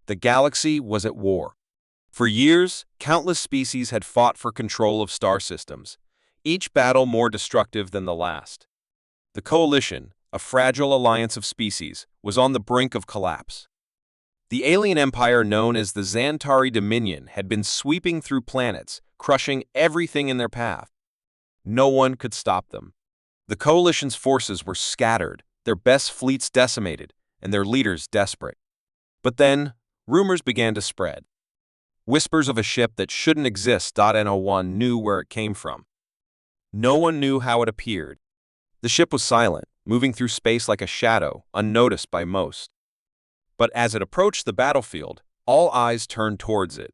The galaxy was at war. For years, countless species had fought for control of star systems, each battle more destructive than the last. The Coalition, a fragile alliance of species, was on the brink of collapse. The alien empire known as the Xantari Dominion had been sweeping through planets, crushing everything in their path. No one could stop them. The Coalition's forces were scattered, their best fleets decimated, and their leaders desperate. But then, rumors began to spread. Whispers of a ship that shouldn't exist. No one knew where it came from. No one knew how it appeared. The ship was silent, moving through space like a shadow, unnoticed by most. But as it approached the battlefield, all eyes turned towards it.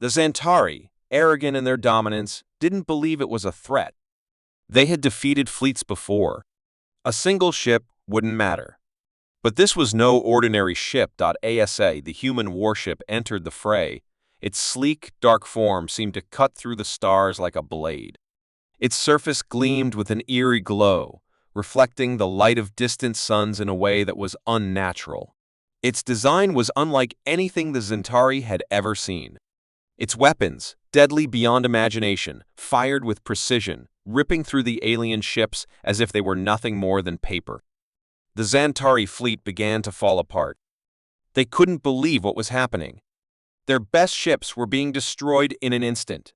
The Xantari, arrogant in their dominance, didn't believe it was a threat. They had defeated fleets before. A single ship wouldn't matter. But this was no ordinary ship. The human warship entered the fray. Its sleek, dark form seemed to cut through the stars like a blade. Its surface gleamed with an eerie glow, reflecting the light of distant suns in a way that was unnatural. Its design was unlike anything the Xantari had ever seen. Its weapons, deadly beyond imagination, fired with precision, ripping through the alien ships as if they were nothing more than paper. The Xantari fleet began to fall apart. They couldn't believe what was happening. Their best ships were being destroyed in an instant.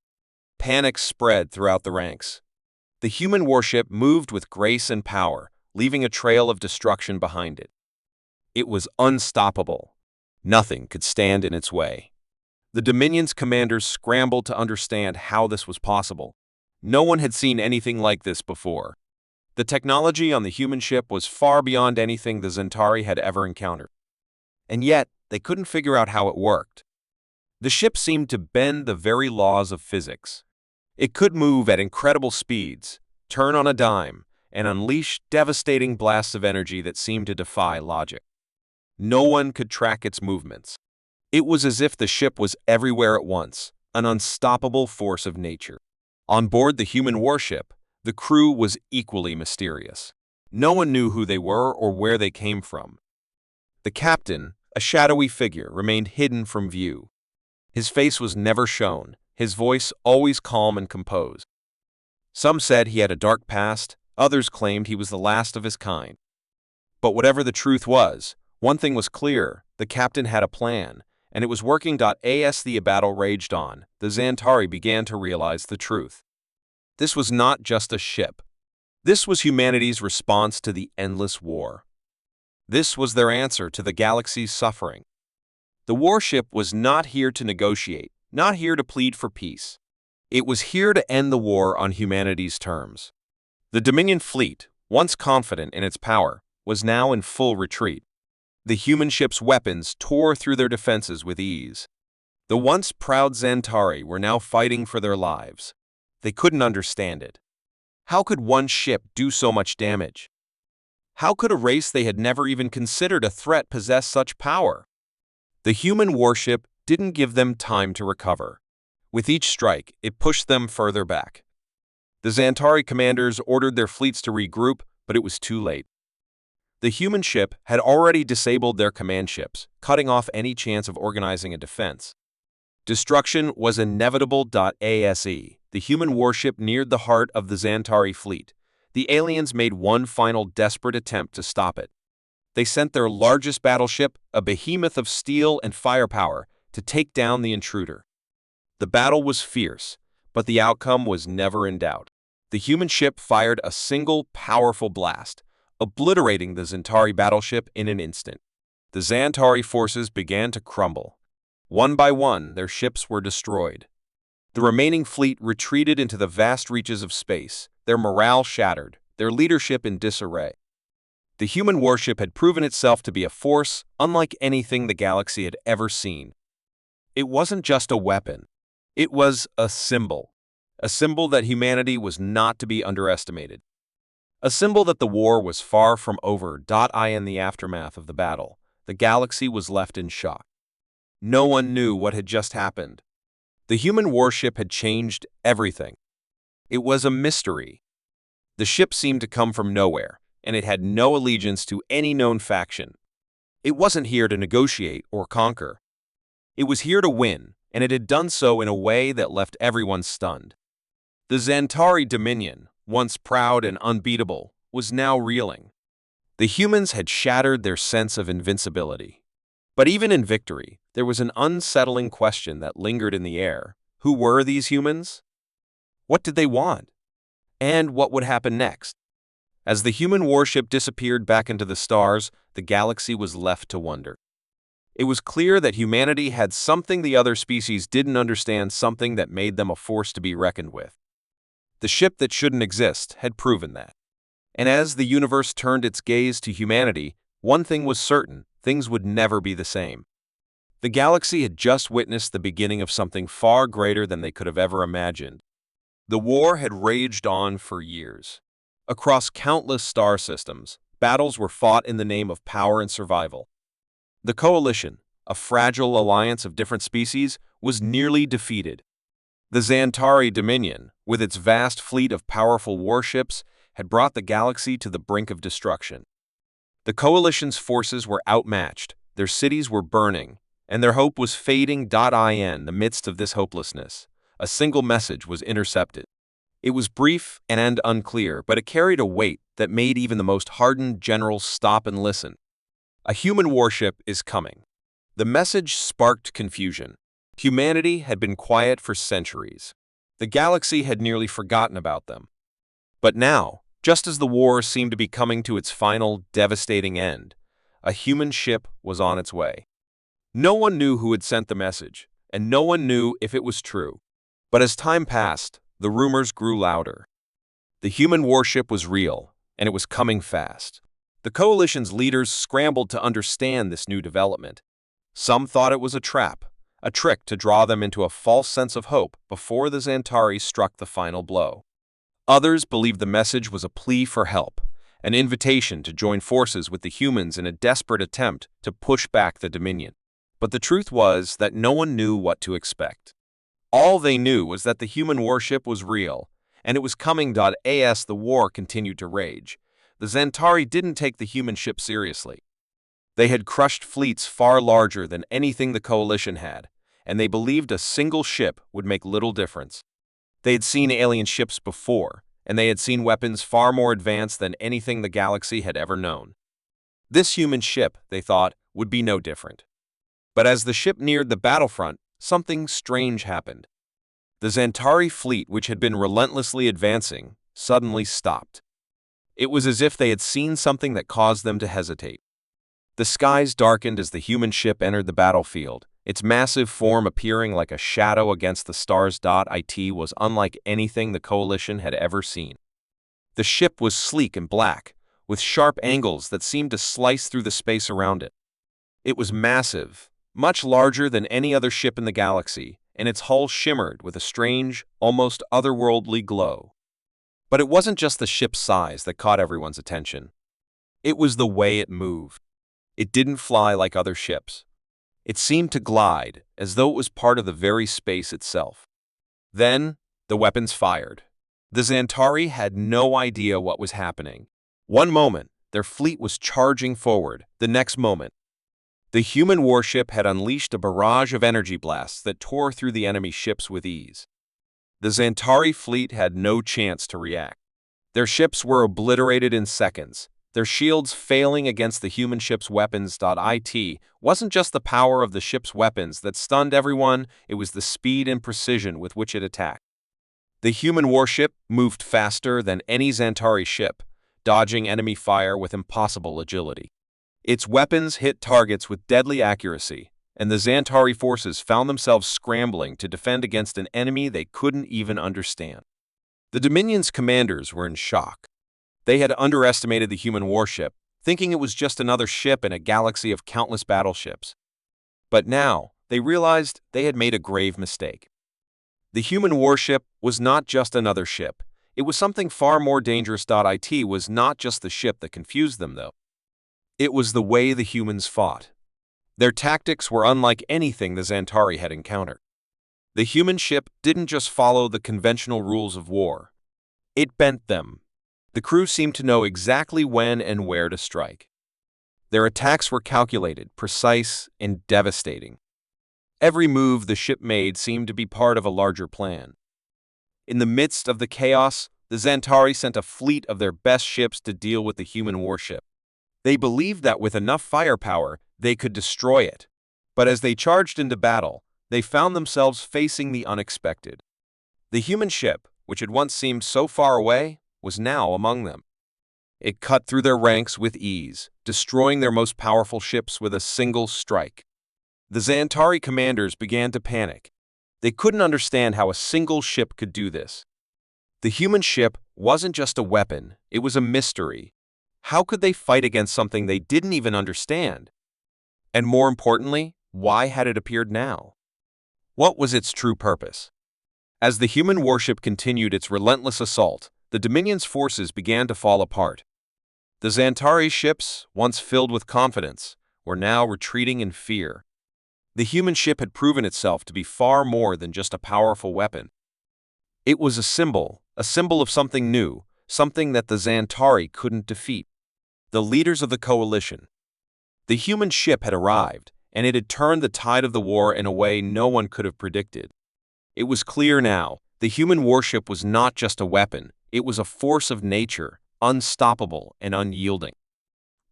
Panic spread throughout the ranks. The human warship moved with grace and power, leaving a trail of destruction behind it. It was unstoppable. Nothing could stand in its way. The Dominion's commanders scrambled to understand how this was possible. No one had seen anything like this before. The technology on the human ship was far beyond anything the Xantari had ever encountered. And yet, they couldn't figure out how it worked. The ship seemed to bend the very laws of physics. It could move at incredible speeds, turn on a dime, and unleash devastating blasts of energy that seemed to defy logic. No one could track its movements. It was as if the ship was everywhere at once, an unstoppable force of nature. On board the human warship, the crew was equally mysterious. No one knew who they were or where they came from. The captain, a shadowy figure, remained hidden from view. His face was never shown, his voice always calm and composed. Some said he had a dark past, others claimed he was the last of his kind. But whatever the truth was, one thing was clear: the captain had a plan, and it was working. As the battle raged on, the Xantari began to realize the truth. This was not just a ship. This was humanity's response to the endless war. This was their answer to the galaxy's suffering. The warship was not here to negotiate, not here to plead for peace. It was here to end the war on humanity's terms. The Dominion fleet, once confident in its power, was now in full retreat. The human ship's weapons tore through their defenses with ease. The once proud Xantari were now fighting for their lives. They couldn't understand it. How could one ship do so much damage? How could a race they had never even considered a threat possess such power? The human warship didn't give them time to recover. With each strike, it pushed them further back. The Xantari commanders ordered their fleets to regroup, but it was too late. The human ship had already disabled their command ships, cutting off any chance of organizing a defense. Destruction was inevitable. The human warship neared the heart of the Xantari fleet. The aliens made one final desperate attempt to stop it. They sent their largest battleship, a behemoth of steel and firepower, to take down the intruder. The battle was fierce, but the outcome was never in doubt. The human ship fired a single powerful blast, obliterating the Xantari battleship in an instant. The Xantari forces began to crumble. One by one, their ships were destroyed. The remaining fleet retreated into the vast reaches of space, their morale shattered, their leadership in disarray. The human warship had proven itself to be a force unlike anything the galaxy had ever seen. It wasn't just a weapon. It was a symbol that humanity was not to be underestimated. A symbol that the war was far from over. In the aftermath of the battle, the galaxy was left in shock. No one knew what had just happened. The human warship had changed everything. It was a mystery. The ship seemed to come from nowhere, and it had no allegiance to any known faction. It wasn't here to negotiate or conquer. It was here to win, and it had done so in a way that left everyone stunned. The Xantari Dominion, once proud and unbeatable, was now reeling. The humans had shattered their sense of invincibility. But even in victory, there was an unsettling question that lingered in the air. Who were these humans? What did they want? And what would happen next? As the human warship disappeared back into the stars, the galaxy was left to wonder. It was clear that humanity had something the other species didn't understand, something that made them a force to be reckoned with. The ship that shouldn't exist had proven that. And as the universe turned its gaze to humanity, one thing was certain: things would never be the same. The galaxy had just witnessed the beginning of something far greater than they could have ever imagined. The war had raged on for years. Across countless star systems, battles were fought in the name of power and survival. The Coalition, a fragile alliance of different species, was nearly defeated. The Xantari Dominion, with its vast fleet of powerful warships, had brought the galaxy to the brink of destruction. The Coalition's forces were outmatched, their cities were burning, and their hope was fading. In the midst of this hopelessness, a single message was intercepted. It was brief and unclear, but it carried a weight that made even the most hardened generals stop and listen. A human warship is coming. The message sparked confusion. Humanity had been quiet for centuries. The galaxy had nearly forgotten about them. But now, just as the war seemed to be coming to its final, devastating end, a human ship was on its way. No one knew who had sent the message, and no one knew if it was true. But as time passed, the rumors grew louder. The human warship was real, and it was coming fast. The Coalition's leaders scrambled to understand this new development. Some thought it was a trap, a trick to draw them into a false sense of hope before the Xantari struck the final blow. Others believed the message was a plea for help, an invitation to join forces with the humans in a desperate attempt to push back the Dominion. But the truth was that no one knew what to expect. All they knew was that the human warship was real, and it was coming. As the war continued to rage, the Xantari didn't take the human ship seriously. They had crushed fleets far larger than anything the Coalition had, and they believed a single ship would make little difference. They had seen alien ships before, and they had seen weapons far more advanced than anything the galaxy had ever known. This human ship, they thought, would be no different. But as the ship neared the battlefront, something strange happened. The Xantari fleet, which had been relentlessly advancing, suddenly stopped. It was as if they had seen something that caused them to hesitate. The skies darkened as the human ship entered the battlefield, its massive form appearing like a shadow against the stars. It was unlike anything the Coalition had ever seen. The ship was sleek and black, with sharp angles that seemed to slice through the space around it. It was massive, much larger than any other ship in the galaxy, and its hull shimmered with a strange, almost otherworldly glow. But it wasn't just the ship's size that caught everyone's attention. It was the way it moved. It didn't fly like other ships. It seemed to glide, as though it was part of the very space itself. Then, the weapons fired. The Xantari had no idea what was happening. One moment, their fleet was charging forward. The next moment, the human warship had unleashed a barrage of energy blasts that tore through the enemy ships with ease. The Xantari fleet had no chance to react. Their ships were obliterated in seconds, their shields failing against the human ship's weapons. It wasn't just the power of the ship's weapons that stunned everyone, it was the speed and precision with which it attacked. The human warship moved faster than any Xantari ship, dodging enemy fire with impossible agility. Its weapons hit targets with deadly accuracy, and the Xantari forces found themselves scrambling to defend against an enemy they couldn't even understand. The Dominion's commanders were in shock. They had underestimated the human warship, thinking it was just another ship in a galaxy of countless battleships. But now, they realized they had made a grave mistake. The human warship was not just another ship. It was something far more dangerous. It was not just the ship that confused them, though. It was the way the humans fought. Their tactics were unlike anything the Xantari had encountered. The human ship didn't just follow the conventional rules of war. It bent them. The crew seemed to know exactly when and where to strike. Their attacks were calculated, precise, and devastating. Every move the ship made seemed to be part of a larger plan. In the midst of the chaos, the Xantari sent a fleet of their best ships to deal with the human warship. They believed that with enough firepower, they could destroy it. But as they charged into battle, they found themselves facing the unexpected. The human ship, which had once seemed so far away, was now among them. It cut through their ranks with ease, destroying their most powerful ships with a single strike. The Xantari commanders began to panic. They couldn't understand how a single ship could do this. The human ship wasn't just a weapon, it was a mystery. How could they fight against something they didn't even understand? And more importantly, why had it appeared now? What was its true purpose? As the human warship continued its relentless assault, the Dominion's forces began to fall apart. The Xantari ships, once filled with confidence, were now retreating in fear. The human ship had proven itself to be far more than just a powerful weapon. It was a symbol of something new, something that the Xantari couldn't defeat. The leaders of the coalition. The human ship had arrived, and it had turned the tide of the war in a way no one could have predicted. It was clear now, the human warship was not just a weapon, it was a force of nature, unstoppable and unyielding.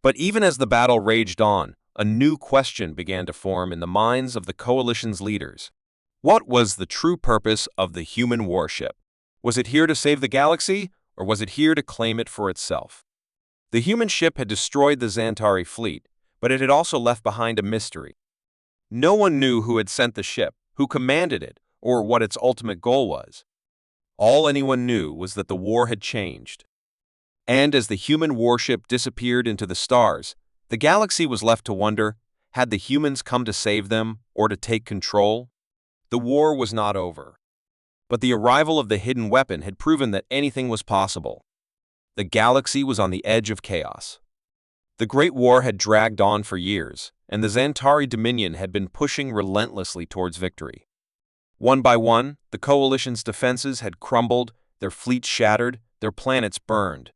But even as the battle raged on, a new question began to form in the minds of the coalition's leaders. What was the true purpose of the human warship? Was it here to save the galaxy, or was it here to claim it for itself? The human ship had destroyed the Xantari fleet, but it had also left behind a mystery. No one knew who had sent the ship, who commanded it, or what its ultimate goal was. All anyone knew was that the war had changed. And as the human warship disappeared into the stars, the galaxy was left to wonder, had the humans come to save them or to take control? The war was not over. But the arrival of the hidden weapon had proven that anything was possible. The galaxy was on the edge of chaos. The Great War had dragged on for years, and the Xantari Dominion had been pushing relentlessly towards victory. One by one, the Coalition's defenses had crumbled, their fleets shattered, their planets burned.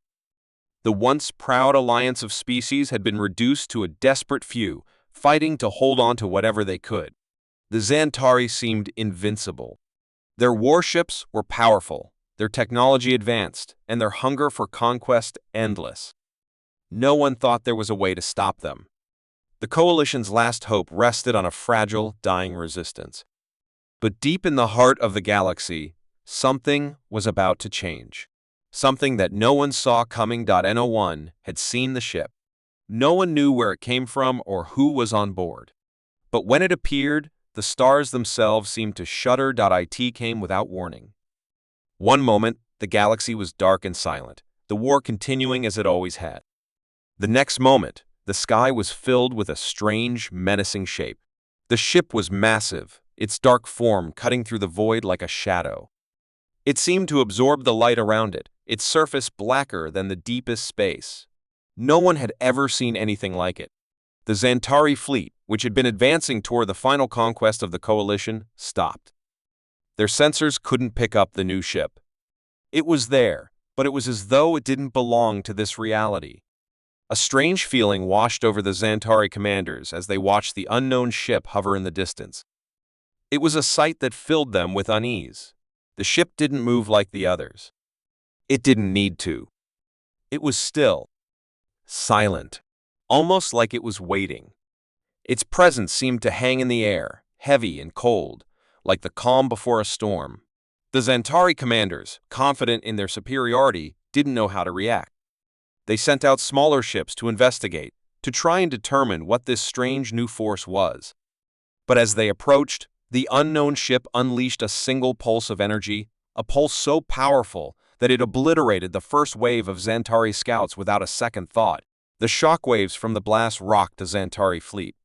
The once proud alliance of species had been reduced to a desperate few, fighting to hold on to whatever they could. The Xantari seemed invincible. Their warships were powerful, their technology advanced, and their hunger for conquest endless. No one thought there was a way to stop them. The Coalition's last hope rested on a fragile, dying resistance. But deep in the heart of the galaxy, something was about to change. Something that no one saw coming. No one had seen the ship. No one knew where it came from or who was on board. But when it appeared, the stars themselves seemed to shudder. It came without warning. One moment, the galaxy was dark and silent, the war continuing as it always had. The next moment, the sky was filled with a strange, menacing shape. The ship was massive, its dark form cutting through the void like a shadow. It seemed to absorb the light around it, its surface blacker than the deepest space. No one had ever seen anything like it. The Xantari fleet, which had been advancing toward the final conquest of the Coalition, stopped. Their sensors couldn't pick up the new ship. It was there, but it was as though it didn't belong to this reality. A strange feeling washed over the Xantari commanders as they watched the unknown ship hover in the distance. It was a sight that filled them with unease. The ship didn't move like the others. It didn't need to. It was still, silent, almost like it was waiting. Its presence seemed to hang in the air, heavy and cold, like the calm before a storm. The Xantari commanders, confident in their superiority, didn't know how to react. They sent out smaller ships to investigate, to try and determine what this strange new force was. But as they approached, the unknown ship unleashed a single pulse of energy, a pulse so powerful that it obliterated the first wave of Xantari scouts without a second thought. The shockwaves from the blast rocked the Xantari fleet.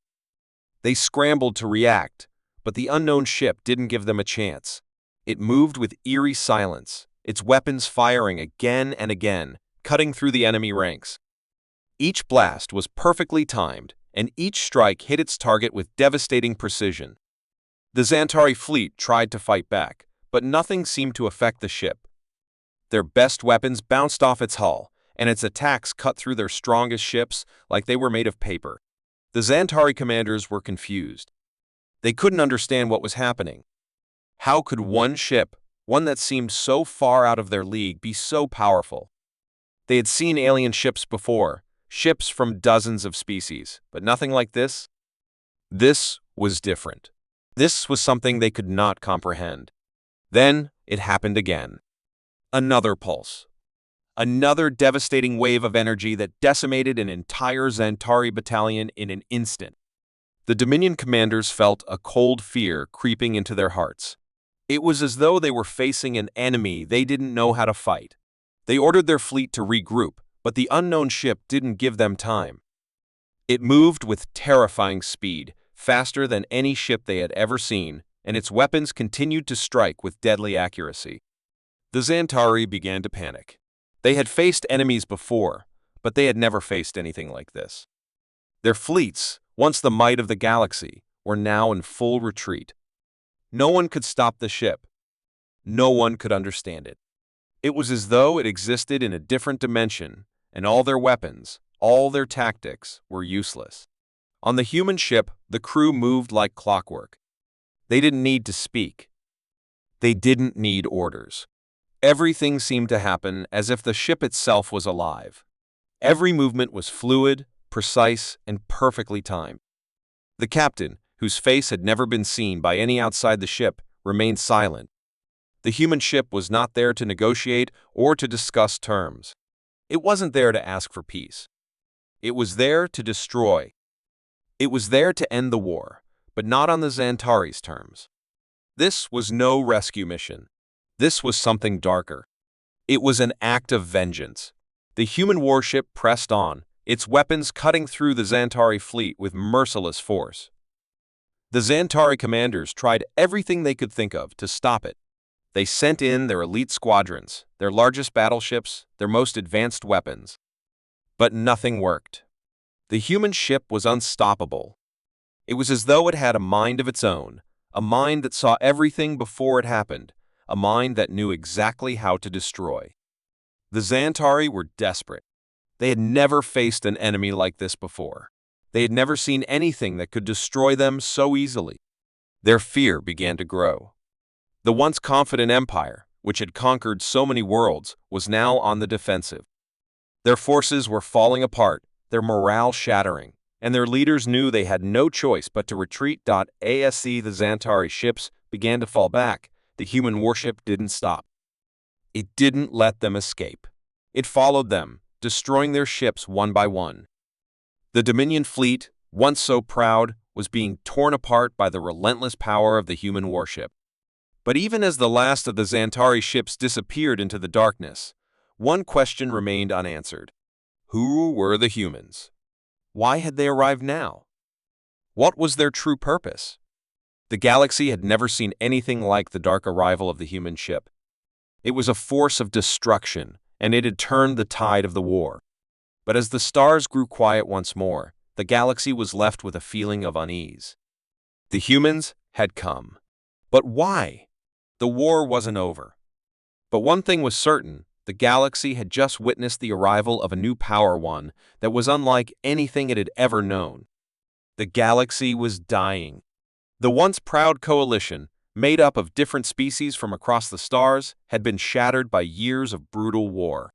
They scrambled to react, but the unknown ship didn't give them a chance. It moved with eerie silence, its weapons firing again and again, cutting through the enemy ranks. Each blast was perfectly timed, and each strike hit its target with devastating precision. The Xantari fleet tried to fight back, but nothing seemed to affect the ship. Their best weapons bounced off its hull, and its attacks cut through their strongest ships like they were made of paper. The Xantari commanders were confused. They couldn't understand what was happening. How could one ship, one that seemed so far out of their league, be so powerful? They had seen alien ships before, ships from dozens of species, but nothing like this. This was different. This was something they could not comprehend. Then it happened again. Another pulse. Another devastating wave of energy that decimated an entire Zantari battalion in an instant. The Dominion commanders felt a cold fear creeping into their hearts. It was as though they were facing an enemy they didn't know how to fight. They ordered their fleet to regroup, but the unknown ship didn't give them time. It moved with terrifying speed, faster than any ship they had ever seen, and its weapons continued to strike with deadly accuracy. The Zantari began to panic. They had faced enemies before, but they had never faced anything like this. Their fleets, once the might of the galaxy, were now in full retreat. No one could stop the ship. No one could understand it. It was as though it existed in a different dimension, and all their weapons, all their tactics, were useless. On the human ship, the crew moved like clockwork. They didn't need to speak. They didn't need orders. Everything seemed to happen as if the ship itself was alive. Every movement was fluid, precise, and perfectly timed. The captain, whose face had never been seen by any outside the ship, remained silent. The human ship was not there to negotiate or to discuss terms. It wasn't there to ask for peace. It was there to destroy. It was there to end the war, but not on the Zantari's terms. This was no rescue mission. This was something darker. It was an act of vengeance. The human warship pressed on, its weapons cutting through the Zantari fleet with merciless force. The Zantari commanders tried everything they could think of to stop it. They sent in their elite squadrons, their largest battleships, their most advanced weapons. But nothing worked. The human ship was unstoppable. It was as though it had a mind of its own, a mind that saw everything before it happened, a mind that knew exactly how to destroy. The Zantari were desperate. They had never faced an enemy like this before. They had never seen anything that could destroy them so easily. Their fear began to grow. The once confident empire, which had conquered so many worlds, was now on the defensive. Their forces were falling apart, their morale shattering, and their leaders knew they had no choice but to retreat. As the Zantari ships began to fall back, the human warship didn't stop. It didn't let them escape. It followed them, destroying their ships one by one. The Dominion fleet, once so proud, was being torn apart by the relentless power of the human warship. But even as the last of the Zantari ships disappeared into the darkness, one question remained unanswered. Who were the humans? Why had they arrived now? What was their true purpose? The galaxy had never seen anything like the dark arrival of the human ship. It was a force of destruction, and it had turned the tide of the war. But as the stars grew quiet once more, the galaxy was left with a feeling of unease. The humans had come. But why? The war wasn't over. But one thing was certain, the galaxy had just witnessed the arrival of a new power one that was unlike anything it had ever known. The galaxy was dying. The once proud coalition, made up of different species from across the stars, had been shattered by years of brutal war.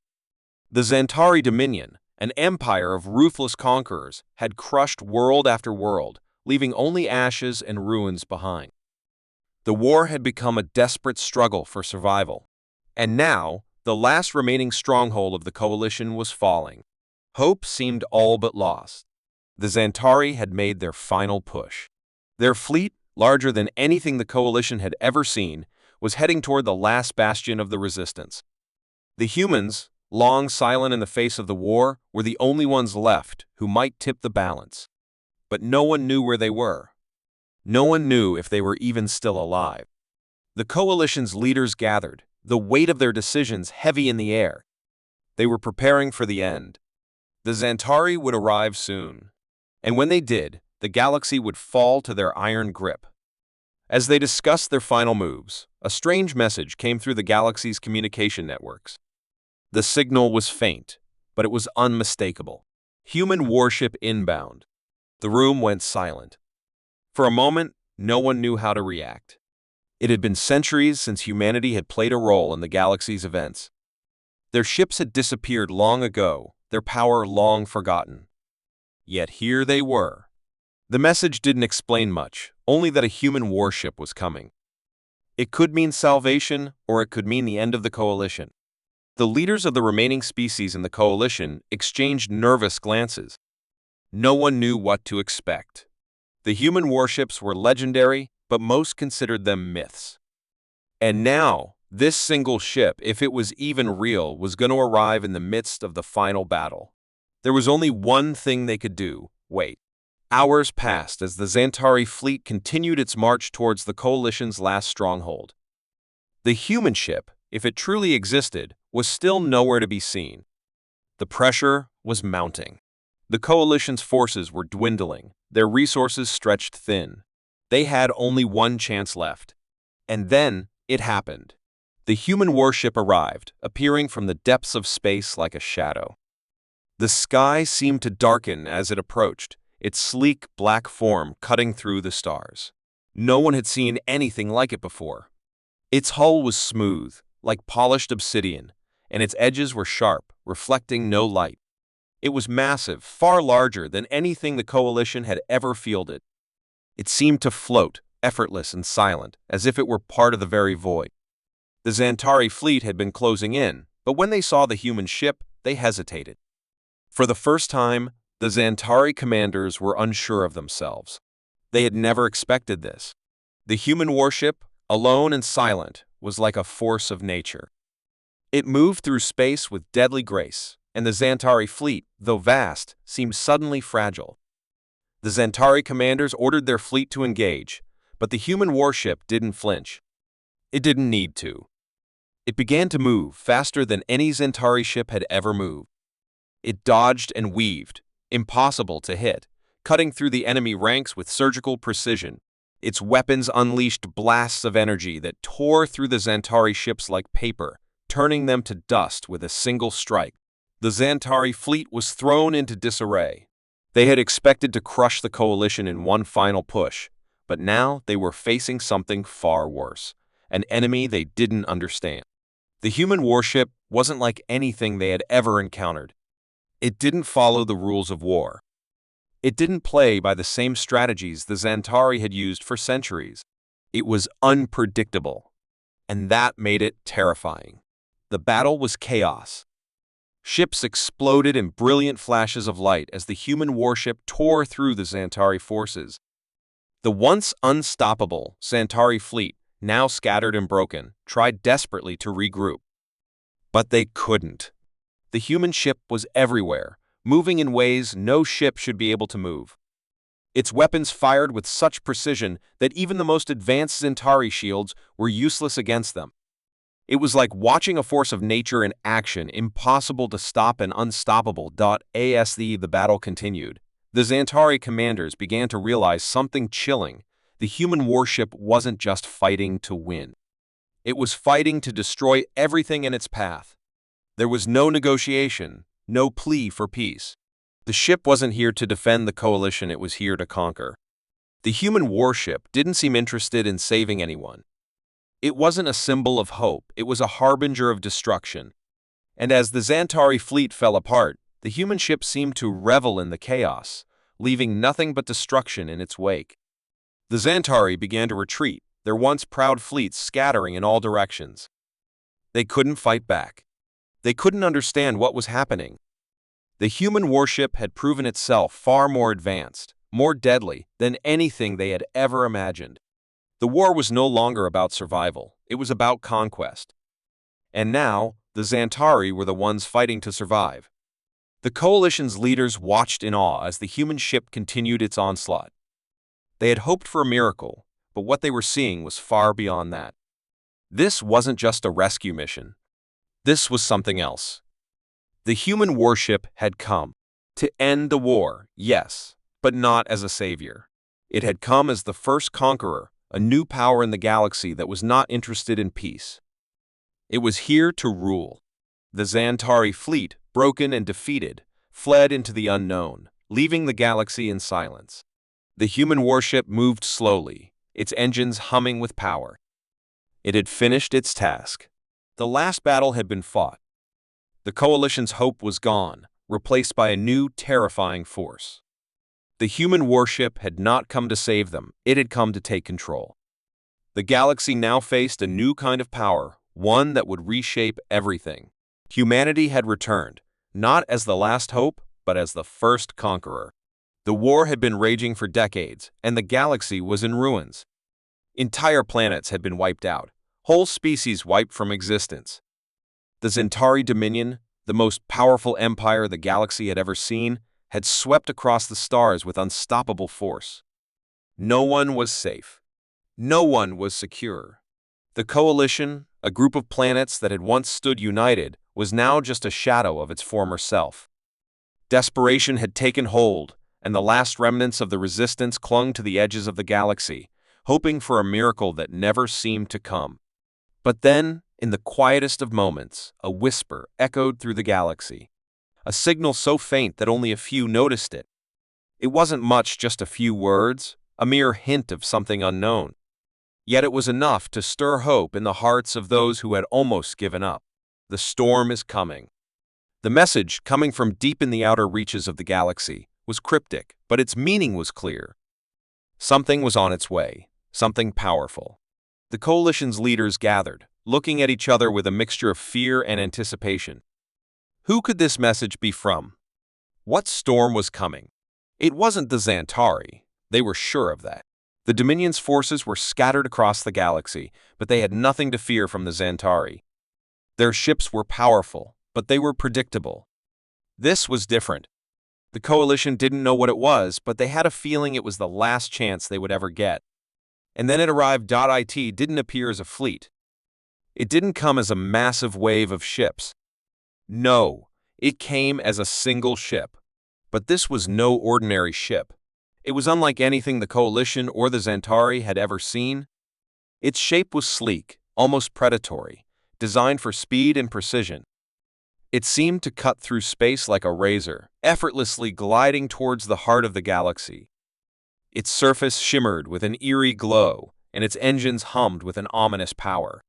The Zantari Dominion, an empire of ruthless conquerors, had crushed world after world, leaving only ashes and ruins behind. The war had become a desperate struggle for survival. And now, the last remaining stronghold of the coalition was falling. Hope seemed all but lost. The Zantari had made their final push. Their fleet, larger than anything the coalition had ever seen, was heading toward the last bastion of the resistance. The humans, long silent in the face of the war, were the only ones left who might tip the balance. But no one knew where they were. No one knew if they were even still alive. The coalition's leaders gathered, the weight of their decisions heavy in the air. They were preparing for the end. The Zantari would arrive soon. And when they did, the galaxy would fall to their iron grip. As they discussed their final moves, a strange message came through the galaxy's communication networks. The signal was faint, but it was unmistakable. Human warship inbound. The room went silent. For a moment, no one knew how to react. It had been centuries since humanity had played a role in the galaxy's events. Their ships had disappeared long ago, their power long forgotten. Yet here they were. The message didn't explain much, only that a human warship was coming. It could mean salvation, or it could mean the end of the Coalition. The leaders of the remaining species in the Coalition exchanged nervous glances. No one knew what to expect. The human warships were legendary, but most considered them myths. And now, this single ship, if it was even real, was going to arrive in the midst of the final battle. There was only one thing they could do: wait. Hours passed as the Zantari fleet continued its march towards the Coalition's last stronghold. The human ship, if it truly existed, was still nowhere to be seen. The pressure was mounting. The Coalition's forces were dwindling, their resources stretched thin. They had only one chance left. And then it happened. The human warship arrived, appearing from the depths of space like a shadow. The sky seemed to darken as it approached, its sleek black form cutting through the stars. No one had seen anything like it before. Its hull was smooth, like polished obsidian, and its edges were sharp, reflecting no light. It was massive, far larger than anything the Coalition had ever fielded. It seemed to float, effortless and silent, as if it were part of the very void. The Zantari fleet had been closing in, but when they saw the human ship, they hesitated. For the first time, the Zantari commanders were unsure of themselves. They had never expected this. The human warship, alone and silent, was like a force of nature. It moved through space with deadly grace, and the Zantari fleet, though vast, seemed suddenly fragile. The Zantari commanders ordered their fleet to engage, but the human warship didn't flinch. It didn't need to. It began to move faster than any Zantari ship had ever moved. It dodged and weaved, impossible to hit, cutting through the enemy ranks with surgical precision. Its weapons unleashed blasts of energy that tore through the Zantari ships like paper, turning them to dust with a single strike. The Zantari fleet was thrown into disarray. They had expected to crush the Coalition in one final push, but now they were facing something far worse, an enemy they didn't understand. The human warship wasn't like anything they had ever encountered. It didn't follow the rules of war. It didn't play by the same strategies the Zantari had used for centuries. It was unpredictable, and that made it terrifying. The battle was chaos. Ships exploded in brilliant flashes of light as the human warship tore through the Zantari forces. The once unstoppable Zantari fleet, now scattered and broken, tried desperately to regroup. But they couldn't. The human ship was everywhere, moving in ways no ship should be able to move. Its weapons fired with such precision that even the most advanced Zantari shields were useless against them. It was like watching a force of nature in action, impossible to stop and unstoppable. As the battle continued, the Zantari commanders began to realize something chilling. The human warship wasn't just fighting to win. It was fighting to destroy everything in its path. There was no negotiation, no plea for peace. The ship wasn't here to defend the Coalition, it was here to conquer. The human warship didn't seem interested in saving anyone. It wasn't a symbol of hope, it was a harbinger of destruction. And as the Zantari fleet fell apart, the human ship seemed to revel in the chaos, leaving nothing but destruction in its wake. The Zantari began to retreat, their once proud fleets scattering in all directions. They couldn't fight back. They couldn't understand what was happening. The human warship had proven itself far more advanced, more deadly than anything they had ever imagined. The war was no longer about survival, it was about conquest. And now, the Zantari were the ones fighting to survive. The Coalition's leaders watched in awe as the human ship continued its onslaught. They had hoped for a miracle, but what they were seeing was far beyond that. This wasn't just a rescue mission. This was something else. The human warship had come to end the war, yes, but not as a savior. It had come as the first conqueror, a new power in the galaxy that was not interested in peace. It was here to rule. The Zantari fleet, broken and defeated, fled into the unknown, leaving the galaxy in silence. The human warship moved slowly, its engines humming with power. It had finished its task. The last battle had been fought. The Coalition's hope was gone, replaced by a new, terrifying force. The human warship had not come to save them, it had come to take control. The galaxy now faced a new kind of power, one that would reshape everything. Humanity had returned, not as the last hope, but as the first conqueror. The war had been raging for decades, and the galaxy was in ruins. Entire planets had been wiped out, whole species wiped from existence. The Zentari Dominion, the most powerful empire the galaxy had ever seen, had swept across the stars with unstoppable force. No one was safe. No one was secure. The Coalition, a group of planets that had once stood united, was now just a shadow of its former self. Desperation had taken hold, and the last remnants of the resistance clung to the edges of the galaxy, hoping for a miracle that never seemed to come. But then, in the quietest of moments, a whisper echoed through the galaxy. A signal so faint that only a few noticed it. It wasn't much, just a few words, a mere hint of something unknown. Yet it was enough to stir hope in the hearts of those who had almost given up. The storm is coming. The message, coming from deep in the outer reaches of the galaxy, was cryptic, but its meaning was clear. Something was on its way, something powerful. The Coalition's leaders gathered, looking at each other with a mixture of fear and anticipation. Who could this message be from? What storm was coming? It wasn't the Zentari. They were sure of that. The Dominion's forces were scattered across the galaxy, but they had nothing to fear from the Zentari. Their ships were powerful, but they were predictable. This was different. The Coalition didn't know what it was, but they had a feeling it was the last chance they would ever get. And then it arrived. It didn't appear as a fleet. It didn't come as a massive wave of ships. No, it came as a single ship. But this was no ordinary ship. It was unlike anything the Coalition or the Zentari had ever seen. Its shape was sleek, almost predatory, designed for speed and precision. It seemed to cut through space like a razor, effortlessly gliding towards the heart of the galaxy. Its surface shimmered with an eerie glow, and its engines hummed with an ominous power.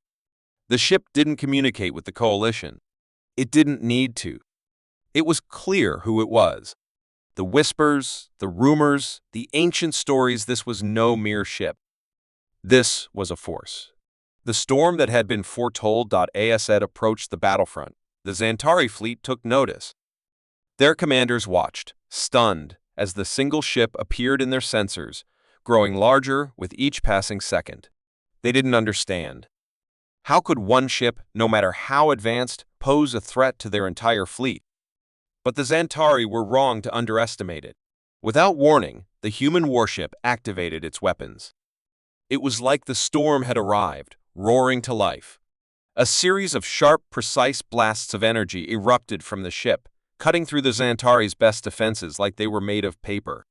The ship didn't communicate with the Coalition. It didn't need to. It was clear who it was. The whispers, the rumors, the ancient stories, this was no mere ship. This was a force. The storm that had been foretold. As it approached the battlefront, the Zentari fleet took notice. Their commanders watched, stunned, as the single ship appeared in their sensors, growing larger with each passing second. They didn't understand. How could one ship, no matter how advanced, pose a threat to their entire fleet? But the Zentari were wrong to underestimate it. Without warning, the human warship activated its weapons. It was like the storm had arrived, roaring to life. A series of sharp, precise blasts of energy erupted from the ship, cutting through the Zentari's best defenses like they were made of paper.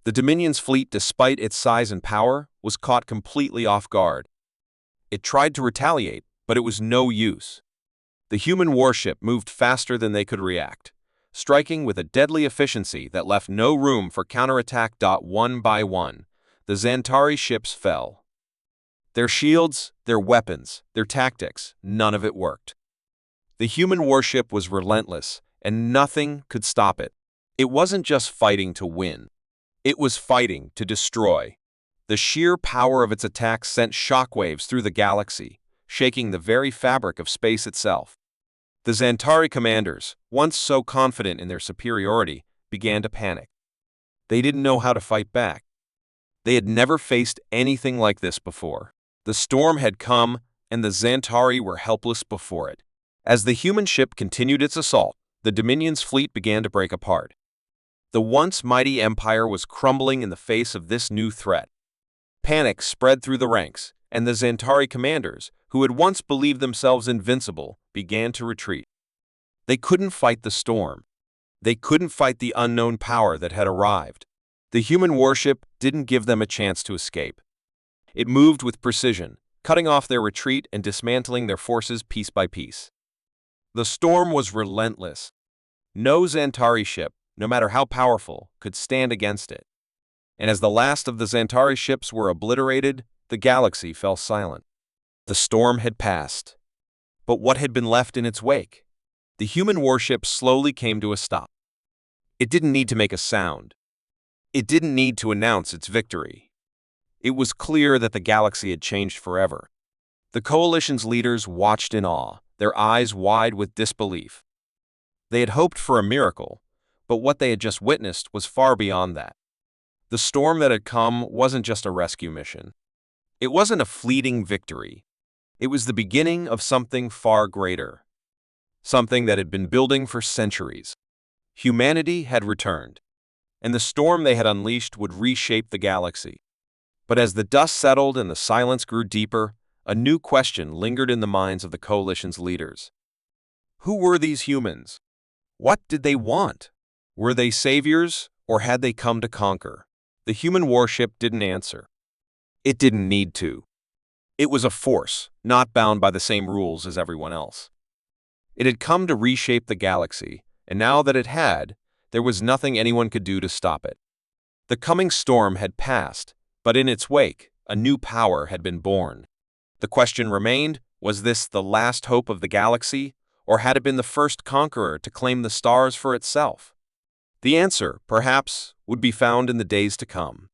The Dominion's fleet, despite its size and power, was caught completely off guard. It tried to retaliate, but it was no use. The human warship moved faster than they could react, striking with a deadly efficiency that left no room for counterattack. One by one, the Zentari ships fell. Their shields, their weapons, their tactics, none of it worked. The human warship was relentless, and nothing could stop it. It wasn't just fighting to win. It was fighting to destroy. The sheer power of its attack sent shockwaves through the galaxy, shaking the very fabric of space itself. The Zentari commanders, once so confident in their superiority, began to panic. They didn't know how to fight back. They had never faced anything like this before. The storm had come, and the Zentari were helpless before it. As the human ship continued its assault, the Dominion's fleet began to break apart. The once mighty empire was crumbling in the face of this new threat. Panic spread through the ranks, and the Zentari commanders, who had once believed themselves invincible, began to retreat. They couldn't fight the storm. They couldn't fight the unknown power that had arrived. The human warship didn't give them a chance to escape. It moved with precision, cutting off their retreat and dismantling their forces piece by piece. The storm was relentless. No Zentari ship, no matter how powerful, could stand against it. and as the last of the Xantari ships were obliterated, the galaxy fell silent. The storm had passed. But what had been left in its wake? The human warship slowly came to a stop. It didn't need to make a sound. It didn't need to announce its victory. It was clear that the galaxy had changed forever. The coalition's leaders watched in awe, their eyes wide with disbelief. They had hoped for a miracle, but what they had just witnessed was far beyond that. The storm that had come wasn't just a rescue mission. It wasn't a fleeting victory. It was the beginning of something far greater. Something that had been building for centuries. Humanity had returned, and the storm they had unleashed would reshape the galaxy. But as the dust settled and the silence grew deeper, a new question lingered in the minds of the coalition's leaders. Who were these humans? What did they want? Were they saviors, or had they come to conquer? The human warship didn't answer. It didn't need to. It was a force, not bound by the same rules as everyone else. It had come to reshape the galaxy, and now that it had, there was nothing anyone could do to stop it. The coming storm had passed, but in its wake, a new power had been born. The question remained, was this the last hope of the galaxy, or had it been the first conqueror to claim the stars for itself? The answer, perhaps, would be found in the days to come.